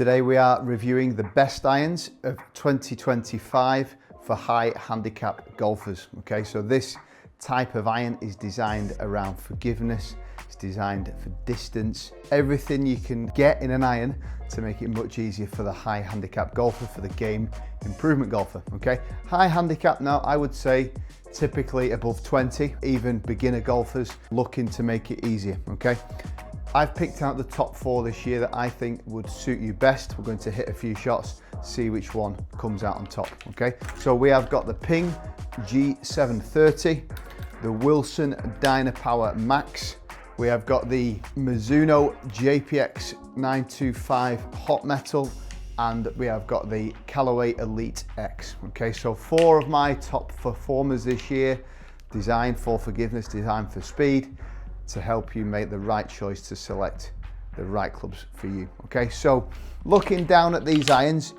Today we are reviewing the best irons of 2025 for high handicap golfers. Okay, so this type of iron is designed around forgiveness, it's designed for distance, everything you can get in an iron to make it much easier for the high handicap golfer, for the game improvement golfer. Okay, high handicap now, I would say typically above 20, even beginner golfers looking to make it easier. Okay, I've picked out the top 4 this year that I think would suit you best. We're going to hit a few shots, see which one comes out on top. Okay, so we have got the Ping G730, the Wilson Dynapower Max, we have got the Mizuno JPX 925 hot metal, and we have got the Callaway Elyte X. Okay, so 4 of my top performers this year, designed for forgiveness, designed for speed, to help you make the right choice to select the right clubs for you. Okay, so looking down at these irons,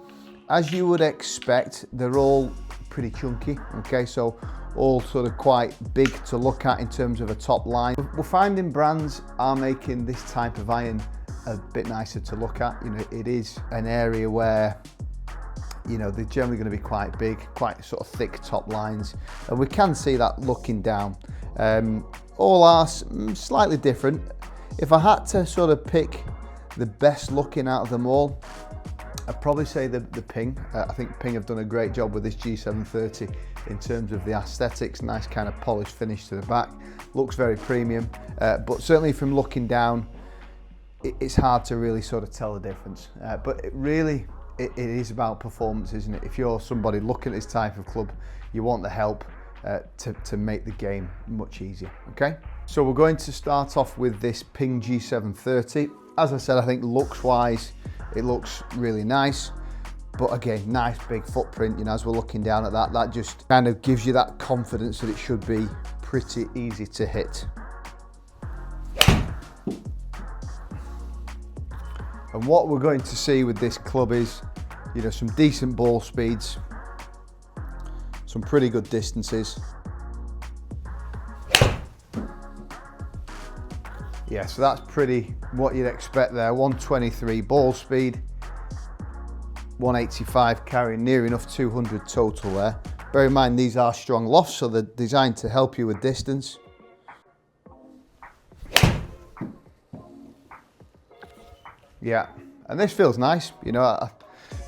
as you would expect, they're all pretty chunky. Okay, so all sort of quite big to look at in terms of a top line. We're finding brands are making this type of iron a bit nicer to look at. You know, it is an area where, you know, they're generally going to be quite big, quite sort of thick top lines, and we can see that looking down. All are slightly different. If I had to sort of pick the best looking out of them all, I'd probably say the Ping. I think Ping have done a great job with this G730 in terms of the aesthetics, nice kind of polished finish to the back, looks very premium, but certainly from looking down, it's hard to really sort of tell the difference. But it is about performance, isn't it? If you're somebody looking at this type of club, you want the help to make the game much easier. Okay, so we're going to start off with this Ping G730. As I said, I think looks wise, it looks really nice, but again, nice big footprint. You know, as we're looking down at that, that just kind of gives you that confidence that it should be pretty easy to hit. And what we're going to see with this club is, you know, some decent ball speeds, some pretty good distances. Yeah, so that's pretty what you'd expect there. 123 ball speed, 185 carrying, near enough 200 total there. Bear in mind, these are strong lofts, so they're designed to help you with distance. Yeah, and this feels nice. You know, I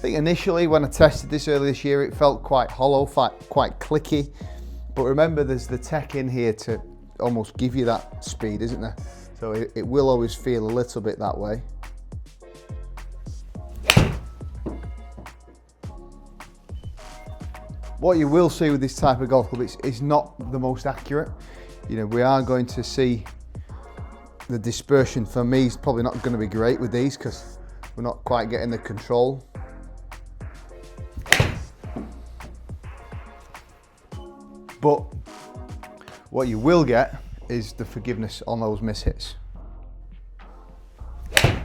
think initially when I tested this earlier this year, it felt quite hollow, quite clicky. But remember, there's the tech in here to almost give you that speed, isn't there? So it will always feel a little bit that way. What you will see with this type of golf club, it's not the most accurate. You know, we are going to see the dispersion for me is probably not going to be great with these because we're not quite getting the control. But what you will get is the forgiveness on those mishits. So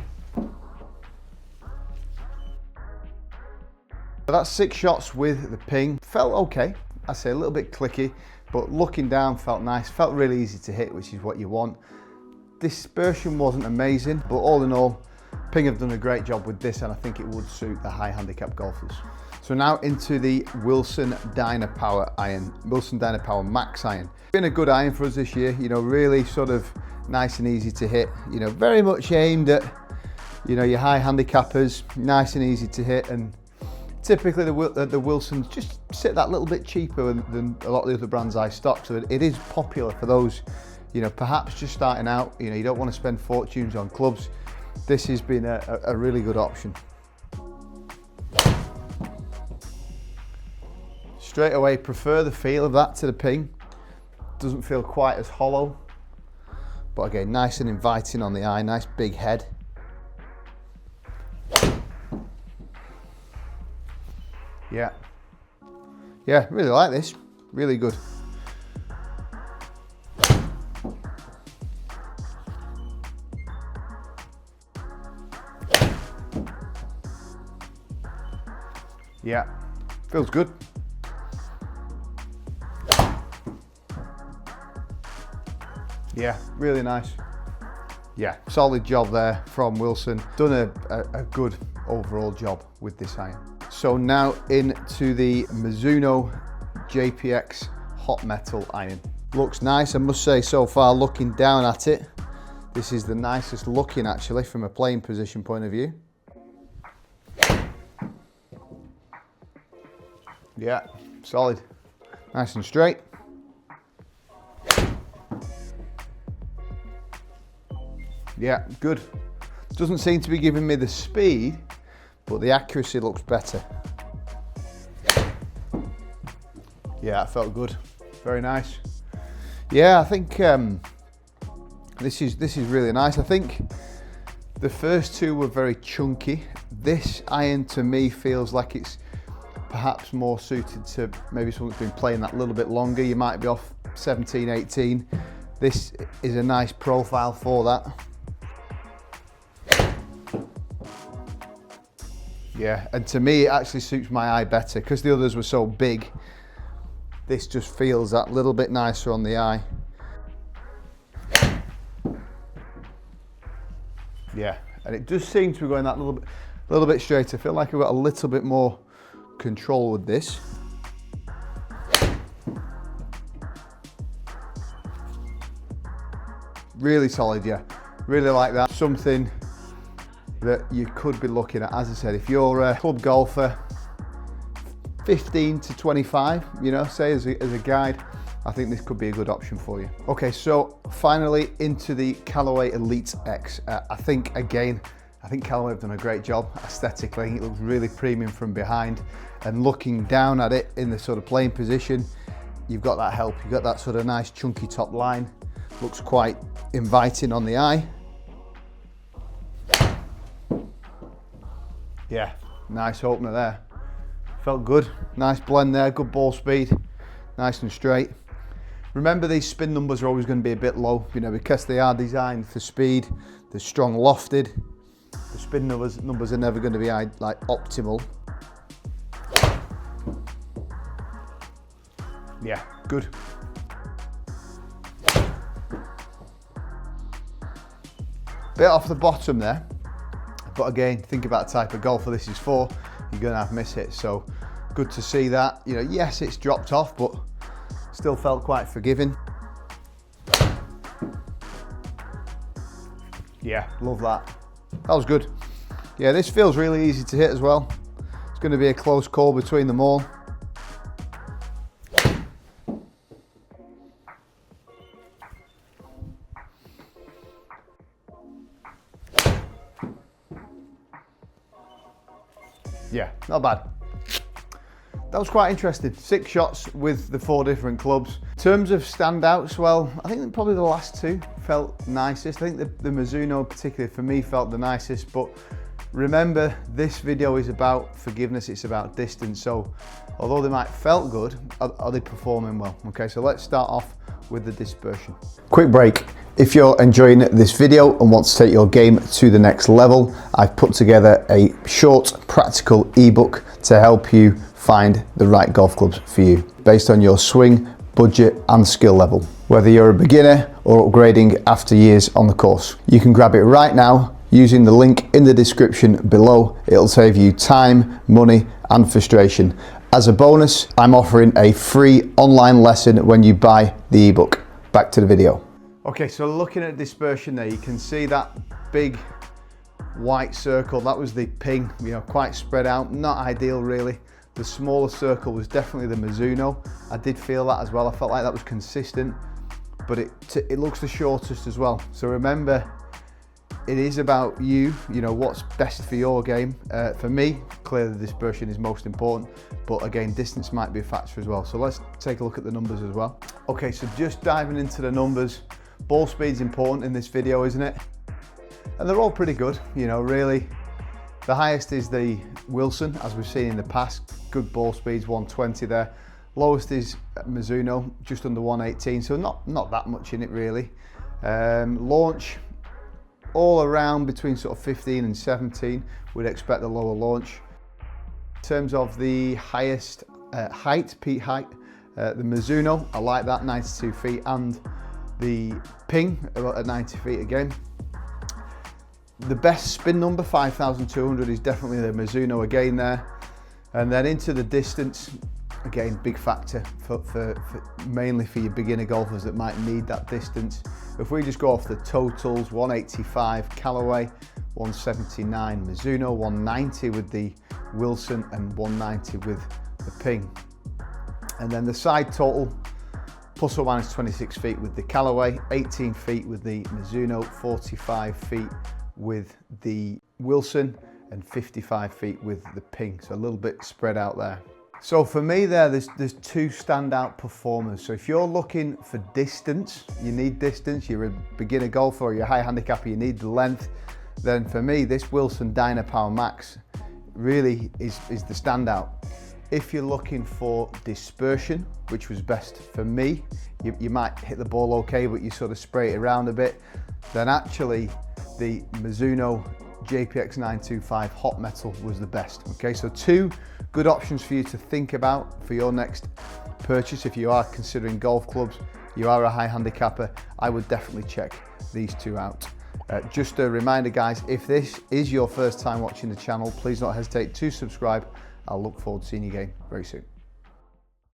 that's 6 shots with the Ping. Felt okay, I say a little bit clicky, but looking down felt nice, felt really easy to hit, which is what you want. Dispersion wasn't amazing, but all in all, Ping have done a great job with this, and I think it would suit the high handicap golfers. So now into the Wilson Dynapower iron, Wilson Dynapower Max iron. Been a good iron for us this year, you know, really sort of nice and easy to hit, you know, very much aimed at, you know, your high handicappers, nice and easy to hit, and typically the Wilsons just sit that little bit cheaper than a lot of the other brands I stock, so it is popular for those, you know, perhaps just starting out. You know, you don't want to spend fortunes on clubs. This has been a really good option. Straight away, prefer the feel of that to the Ping. Doesn't feel quite as hollow, but again, nice and inviting on the eye, nice big head. Yeah, really like this, really good. Yeah, feels good. Yeah, really nice. Yeah, solid job there from Wilson. Done a good overall job with this iron. So now into the Mizuno JPX hot metal iron. Looks nice, I must say. So far, looking down at it, this is the nicest looking actually from a playing position point of view. Yeah, solid, nice and straight. Yeah, good. Doesn't seem to be giving me the speed, but the accuracy looks better. Yeah, it felt good. Very nice. Yeah, I think this is really nice. I think the first two were very chunky. This iron to me feels like it's perhaps more suited to maybe someone that's been playing that little bit longer. You might be off 17, 18. This is a nice profile for that. Yeah, and to me it actually suits my eye better because the others were so big. This just feels that little bit nicer on the eye. Yeah, and it does seem to be going that little bit straighter. I feel like I've got a little bit more control with this. Really solid, yeah. Really like that. Something that you could be looking at, as I said, if you're a club golfer, 15 to 25, you know, say as a guide, I think this could be a good option for you. Okay, so finally into the Callaway Elyte X. I think Callaway have done a great job aesthetically. It looks really premium from behind, and looking down at it in the sort of playing position, you've got that help. You've got that sort of nice chunky top line. Looks quite inviting on the eye. Yeah, nice opener there. Felt good, nice blend there, good ball speed, nice and straight. Remember, these spin numbers are always going to be a bit low, you know, because they are designed for speed. They're strong lofted. The spin numbers are never going to be like optimal. Yeah, good. Bit off the bottom there. But again, think about the type of golfer this is for. You're going to have miss hits, so good to see that. You know, yes, it's dropped off, but still felt quite forgiving. Yeah, love that. That was good. Yeah, this feels really easy to hit as well. It's going to be a close call between them all. Yeah, not bad. That was quite interesting. 6 shots with the 4 different clubs. In terms of standouts, well, I think probably the last 2 felt nicest. I think the Mizuno particularly for me felt the nicest, but remember, this video is about forgiveness, it's about distance. So although they might felt good, are they performing well? Okay, so let's start off with the dispersion. Quick break. If you're enjoying this video and want to take your game to the next level, I've put together a short practical ebook to help you find the right golf clubs for you based on your swing, budget and skill level. Whether you're a beginner or upgrading after years on the course, you can grab it right now using the link in the description below. It'll save you time, money and frustration. As a bonus, I'm offering a free online lesson when you buy the ebook. Back to the video. Okay, so looking at dispersion there, you can see that big white circle. That was the ping, you know, quite spread out, not ideal really. The smaller circle was definitely the Mizuno. I did feel that as well. I felt like that was consistent, but it looks the shortest as well. So remember, it is about you know, what's best for your game. For me, clearly the dispersion is most important, but again, distance might be a factor as well. So let's take a look at the numbers as well. Okay, so just diving into the numbers. Ball speed's important in this video, isn't it? And they're all pretty good, you know, really. The highest is the Wilson, as we've seen in the past. Good ball speeds, 120 there. Lowest is Mizuno, just under 118, so not that much in it really. Launch, all around between sort of 15 and 17. We'd expect the lower launch. In terms of the highest height, peak height, the Mizuno, I like that, 92 feet, and the ping at 90 feet again. The best spin number, 5,200, is definitely the Mizuno again there. And then into the distance, again, big factor mainly for your beginner golfers that might need that distance. If we just go off the totals, 185 Callaway, 179 Mizuno, 190 with the Wilson, and 190 with the Ping. And then the side total, plus or minus 26 feet with the Callaway, 18 feet with the Mizuno, 45 feet with the Wilson, and 55 feet with the Ping. So a little bit spread out there. So for me there's two standout performers. So if you're looking for distance, you need distance, you're a beginner golfer or you're a high handicapper, you need the length, then for me this Wilson Dynapower Max really is the standout. If you're looking for dispersion, which was best for me, you might hit the ball okay, but you sort of spray it around a bit, then actually the Mizuno JPX 925 hot metal was the best. Okay, so two good options for you to think about for your next purchase. If you are considering golf clubs, you are a high handicapper, I would definitely check these two out. Just a reminder guys, if this is your first time watching the channel, please don't hesitate to subscribe. I'll look forward to seeing you again very soon.